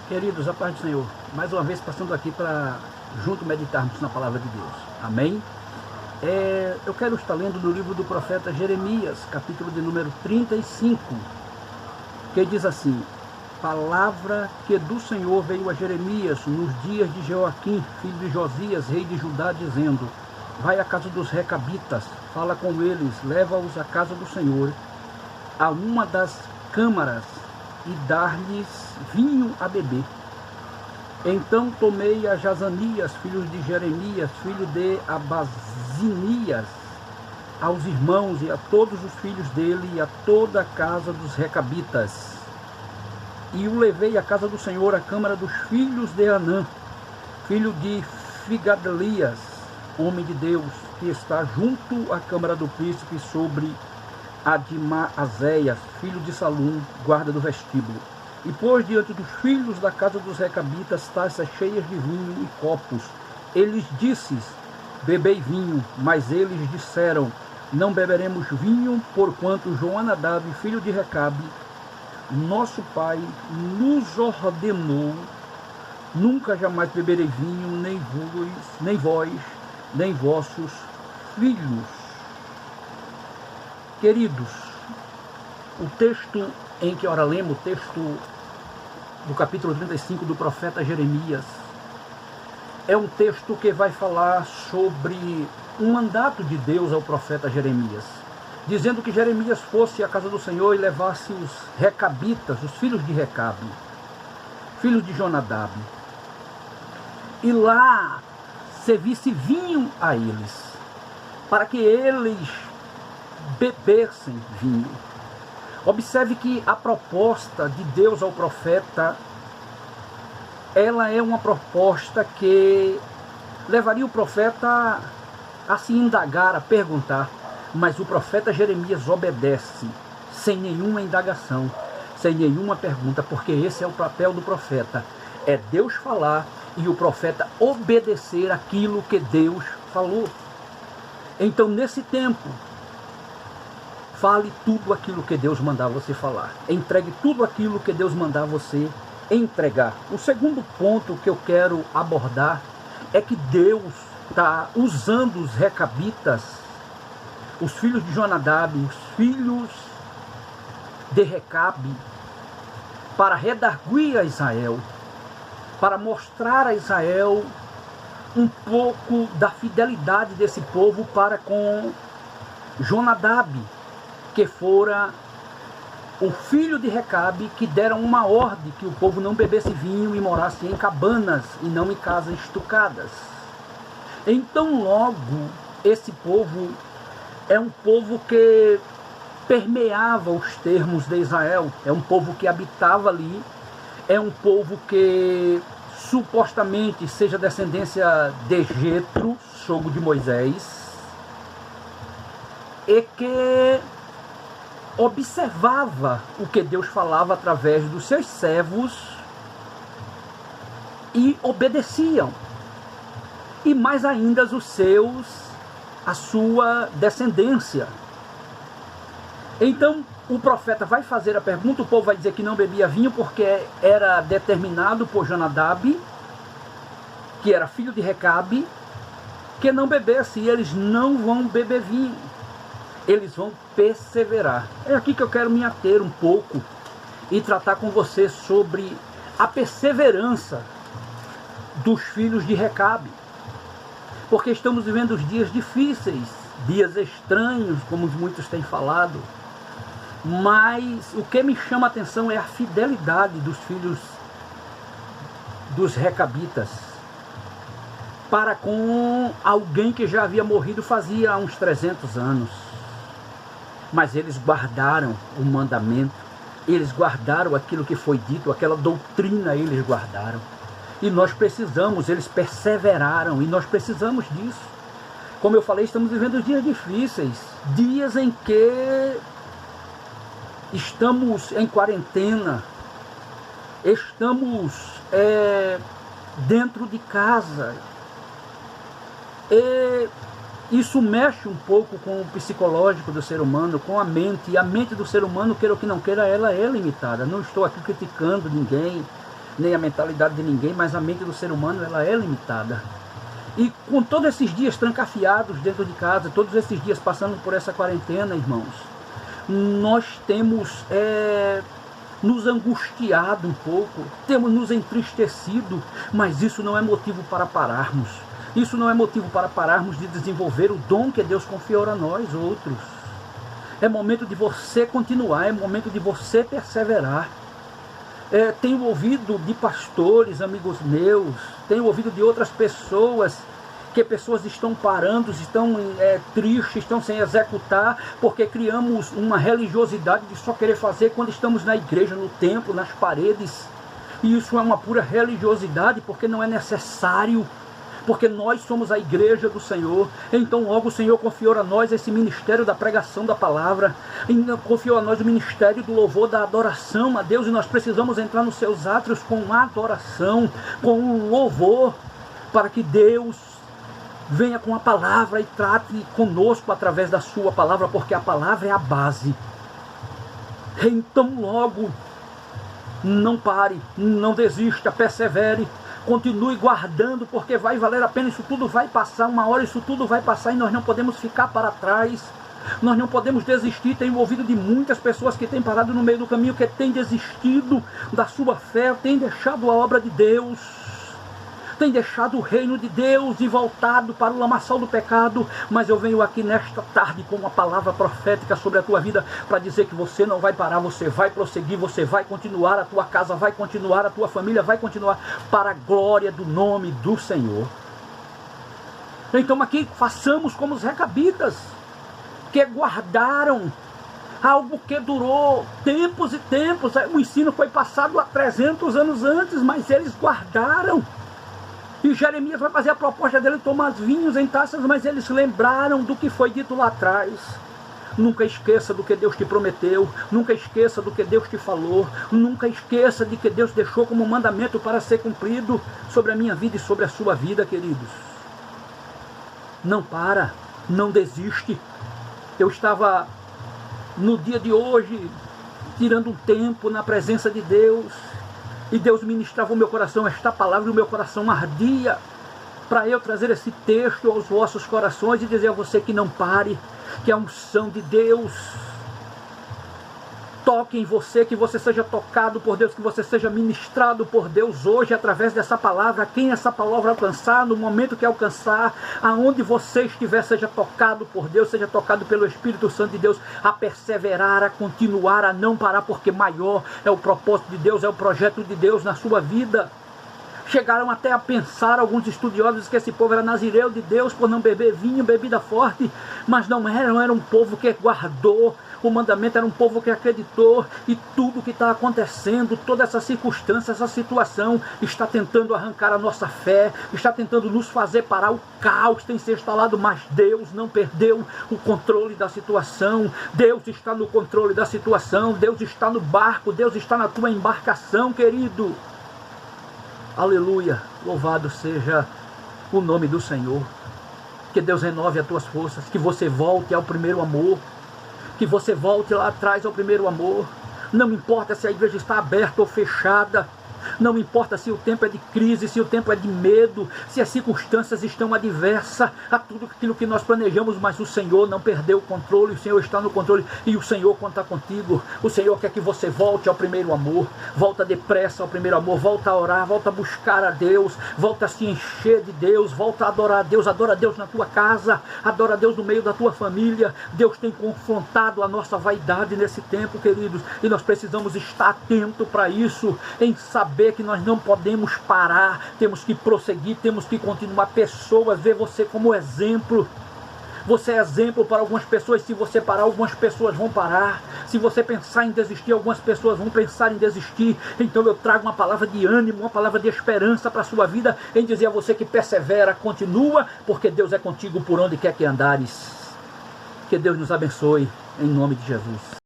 Queridos, a paz do Senhor, mais uma vez passando aqui para junto meditarmos na palavra de Deus, amém? Eu quero estar lendo no livro do profeta Jeremias, capítulo de número 35, que diz assim: palavra que do Senhor veio a Jeremias nos dias de Joaquim, filho de Josias, rei de Judá, dizendo: vai à casa dos recabitas, fala com eles, leva-os à casa do Senhor, a uma das câmaras, e dar-lhes vinho a beber. Então tomei a Jazanias, filho de Jeremias, filho de Abazinias, aos irmãos e a todos os filhos dele e a toda a casa dos recabitas, e o levei à casa do Senhor, à câmara dos filhos de Anã, filho de Figadelias, homem de Deus, que está junto à câmara do príncipe, sobre a de Maazéias, filho de Salum, guarda do vestíbulo. E pôs diante dos filhos da casa dos recabitas taças cheias de vinho e copos. Eles disses: bebei vinho. Mas eles disseram: não beberemos vinho, porquanto Joanadab, filho de Recabe, nosso pai, nos ordenou: nunca jamais beberei vinho, nem vós, nem vossos filhos. Queridos, o texto em que ora lemos, o texto do capítulo 35 do profeta Jeremias, é um texto que vai falar sobre um mandato de Deus ao profeta Jeremias, dizendo que Jeremias fosse à casa do Senhor e levasse os recabitas, os filhos de Recabe, filhos de Jonadab, e lá servisse vinho a eles, para que eles bebessem vinho. Observe que a proposta de Deus ao profeta, ela é uma proposta que levaria o profeta a se indagar, a perguntar, mas o profeta Jeremias obedece, sem nenhuma indagação, sem nenhuma pergunta, porque esse é o papel do profeta, é Deus falar e o profeta obedecer aquilo que Deus falou. Então, nesse tempo, fale tudo aquilo que Deus mandar você falar. Entregue tudo aquilo que Deus mandar você entregar. O segundo ponto que eu quero abordar é que Deus está usando os recabitas, os filhos de Jonadab, os filhos de Recabe, para redarguir a Israel, para mostrar a Israel um pouco da fidelidade desse povo para com Jonadab, que fora o filho de Recabe, que deram uma ordem que o povo não bebesse vinho e morasse em cabanas e não em casas estucadas. Então logo esse povo é um povo que permeava os termos de Israel, é um povo que habitava ali, é um povo que supostamente seja descendência de Jetro, sogro de Moisés, e que observava o que Deus falava através dos seus servos e obedeciam. E mais ainda a sua descendência. Então o profeta vai fazer a pergunta, o povo vai dizer que não bebia vinho porque era determinado por Jonadab, que era filho de Recabe, que não bebesse, e eles não vão beber vinho. Eles vão perseverar. É aqui que eu quero me ater um pouco e tratar com você sobre a perseverança dos filhos de Recabe. Porque estamos vivendo os dias difíceis, dias estranhos, como muitos têm falado. Mas o que me chama a atenção é a fidelidade dos filhos dos recabitas para com alguém que já havia morrido fazia uns 300 anos. Mas eles guardaram o mandamento, eles guardaram aquilo que foi dito, aquela doutrina eles guardaram. E nós precisamos, eles perseveraram, e nós precisamos disso. Como eu falei, estamos vivendo dias difíceis, dias em que estamos em quarentena, estamos dentro de casa, e isso mexe um pouco com o psicológico do ser humano, com a mente. E a mente do ser humano, queira ou que não queira, ela é limitada. Não estou aqui criticando ninguém, nem a mentalidade de ninguém, mas a mente do ser humano ela é limitada. E com todos esses dias trancafiados dentro de casa, todos esses dias passando por essa quarentena, irmãos, nós temos nos angustiado um pouco, temos nos entristecido, mas isso não é motivo para pararmos. Isso não é motivo para pararmos de desenvolver o dom que Deus confiou a nós outros. É momento de você continuar, é momento de você perseverar. Tenho ouvido de pastores, amigos meus, tenho ouvido de outras pessoas, que pessoas estão parando, estão tristes, estão sem executar, porque criamos uma religiosidade de só querer fazer quando estamos na igreja, no templo, nas paredes. E isso é uma pura religiosidade, porque não é necessário, porque nós somos a igreja do Senhor. Então logo o Senhor confiou a nós esse ministério da pregação da palavra, confiou a nós o ministério do louvor, da adoração a Deus, e nós precisamos entrar nos seus átrios com adoração, com um louvor, para que Deus venha com a palavra e trate conosco através da sua palavra, porque a palavra é a base. Então logo, não pare, não desista, persevere, continue guardando, porque vai valer a pena, isso tudo vai passar, uma hora isso tudo vai passar e nós não podemos ficar para trás, nós não podemos desistir. Tenho ouvido de muitas pessoas que têm parado no meio do caminho, que têm desistido da sua fé, têm deixado a obra de Deus, tem deixado o reino de Deus e voltado para o lamaçal do pecado. Mas eu venho aqui nesta tarde com uma palavra profética sobre a tua vida, para dizer que você não vai parar, você vai prosseguir, você vai continuar, a tua casa vai continuar, a tua família vai continuar, para a glória do nome do Senhor. Então aqui façamos como os recabitas, que guardaram algo que durou tempos e tempos. O ensino foi passado há 300 anos antes, mas eles guardaram. E Jeremias vai fazer a proposta dele tomar vinhos em taças, mas eles lembraram do que foi dito lá atrás. Nunca esqueça do que Deus te prometeu, nunca esqueça do que Deus te falou, nunca esqueça de que Deus deixou como mandamento para ser cumprido sobre a minha vida e sobre a sua vida, queridos. Não para, não desiste. Eu estava no dia de hoje tirando um tempo na presença de Deus, e Deus ministrava o meu coração esta palavra, e o meu coração ardia para eu trazer esse texto aos vossos corações e dizer a você que não pare, que a unção de Deus toque em você, que você seja tocado por Deus, que você seja ministrado por Deus hoje através dessa palavra. Quem essa palavra alcançar, no momento que alcançar, aonde você estiver, seja tocado por Deus, seja tocado pelo Espírito Santo de Deus, a perseverar, a continuar, a não parar, porque maior é o propósito de Deus, é o projeto de Deus na sua vida. Chegaram até a pensar, alguns estudiosos, que esse povo era nazireu de Deus por não beber vinho, bebida forte, mas não era um povo que guardou o mandamento, era um povo que acreditou, e tudo que está acontecendo, toda essa circunstância, essa situação, está tentando arrancar a nossa fé, está tentando nos fazer parar. O caos tem se instalado, mas Deus não perdeu o controle da situação. Deus está no controle da situação, Deus está no barco, Deus está na tua embarcação, querido. Aleluia, louvado seja o nome do Senhor. Que Deus renove as tuas forças, que você volte ao primeiro amor, que você volte lá atrás ao primeiro amor. Não importa se a igreja está aberta ou fechada, não importa se o tempo é de crise, se o tempo é de medo, se as circunstâncias estão adversas a tudo aquilo que nós planejamos, mas o Senhor não perdeu o controle, o Senhor está no controle, e o Senhor conta contigo. O Senhor quer que você volte ao primeiro amor, volta depressa ao primeiro amor, volta a orar, volta a buscar a Deus, volta a se encher de Deus, volta a adorar a Deus, adora a Deus na tua casa, adora a Deus no meio da tua família. Deus tem confrontado a nossa vaidade nesse tempo, queridos, e nós precisamos estar atento para isso, em saber que nós não podemos parar, temos que prosseguir, temos que continuar. Pessoas, vê você como exemplo. Você é exemplo para algumas pessoas. Se você parar, algumas pessoas vão parar. Se você pensar em desistir, algumas pessoas vão pensar em desistir. Então eu trago uma palavra de ânimo, uma palavra de esperança para a sua vida, em dizer a você que persevera, continua, porque Deus é contigo por onde quer que andares. Que Deus nos abençoe, em nome de Jesus.